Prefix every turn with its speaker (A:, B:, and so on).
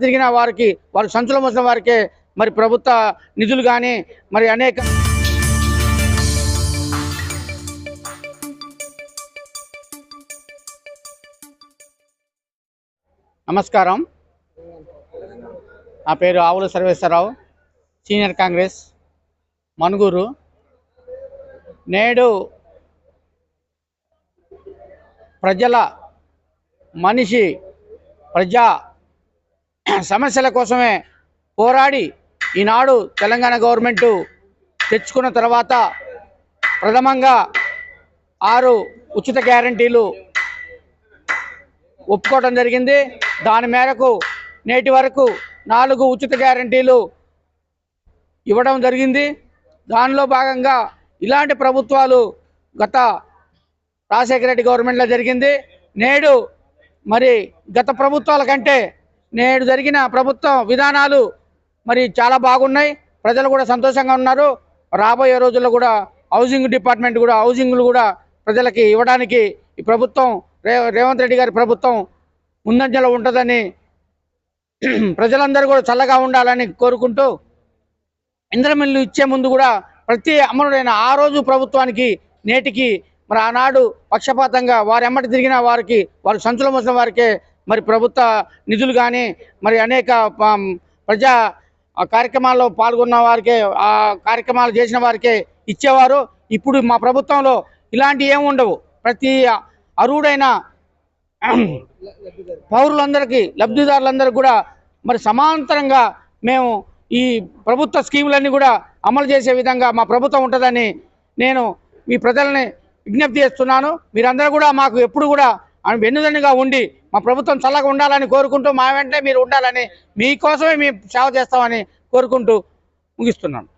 A: తిరిగిన వారికి వారి సంచుల మోసిన వారికే మరి ప్రభుత్వ నిధులు కానీ మరి అనేక నమస్కారం. నా పేరు ఆవుల సర్వేశ్వరరావు, సీనియర్ కాంగ్రెస్ మనుగూరు. నేడు ప్రజల మనిషి ప్రజా సమస్యల కోసమే పోరాడి ఈనాడు తెలంగాణ గవర్నమెంటు తెచ్చుకున్న తర్వాత ప్రథమంగా 6 ఉచిత గ్యారంటీలు ఒప్పుకోవడం జరిగింది. దాని మేరకు నేటి వరకు 4 ఉచిత గ్యారంటీలు ఇవ్వడం జరిగింది. దానిలో భాగంగా ఇలాంటి ప్రభుత్వాలు గత రాజశేఖర రెడ్డి గవర్నమెంట్లో జరిగింది. నేడు మరి గత ప్రభుత్వాల కంటే నేడు జరిగిన ప్రభుత్వ విధానాలు మరి చాలా బాగున్నాయి. ప్రజలు కూడా సంతోషంగా ఉన్నారు. రాబోయే రోజుల్లో కూడా హౌసింగ్ డిపార్ట్మెంట్ కూడా హౌసింగ్లు కూడా ప్రజలకి ఇవ్వడానికి ఈ ప్రభుత్వం రేవంత్ రెడ్డి గారి ప్రభుత్వం ముందంజలో ఉంటుందని ప్రజలందరూ కూడా చల్లగా ఉండాలని కోరుకుంటూ ఇంద్రమిల్లు ఇచ్చే ముందు కూడా ప్రతి అమరుడైన ఆ రోజు ప్రభుత్వానికి నేటికి మరి ఆనాడు పక్షపాతంగా వారి ఎమ్మటి తిరిగిన వారికి వారి సంచుల మోసిన వారికే మరి ప్రభుత్వ నిధులు కానీ మరి అనేక ప్రజా కార్యక్రమాల్లో పాల్గొన్న వారికే ఆ కార్యక్రమాలు చేసిన వారికే ఇచ్చేవారు. ఇప్పుడు మా ప్రభుత్వంలో ఇలాంటివి ఏమి ఉండవు. ప్రతి అర్హుడైన పౌరులందరికీ లబ్ధిదారులందరికీ కూడా మరి సమాంతరంగా మేము ఈ ప్రభుత్వ స్కీములన్నీ కూడా అమలు చేసే విధంగా మా ప్రభుత్వం ఉంటుందని నేను మీ ప్రజల్ని విజ్ఞప్తి చేస్తున్నాను. మీరందరూ కూడా మాకు ఎప్పుడు కూడా వెన్నుదన్నుగా ఉండి మా ప్రభుత్వం చల్లగా ఉండాలని కోరుకుంటూ మా వెంటనే మీరు ఉండాలని మీకోసమే మేము సేవ చేస్తామని కోరుకుంటూ ముగిస్తున్నాను.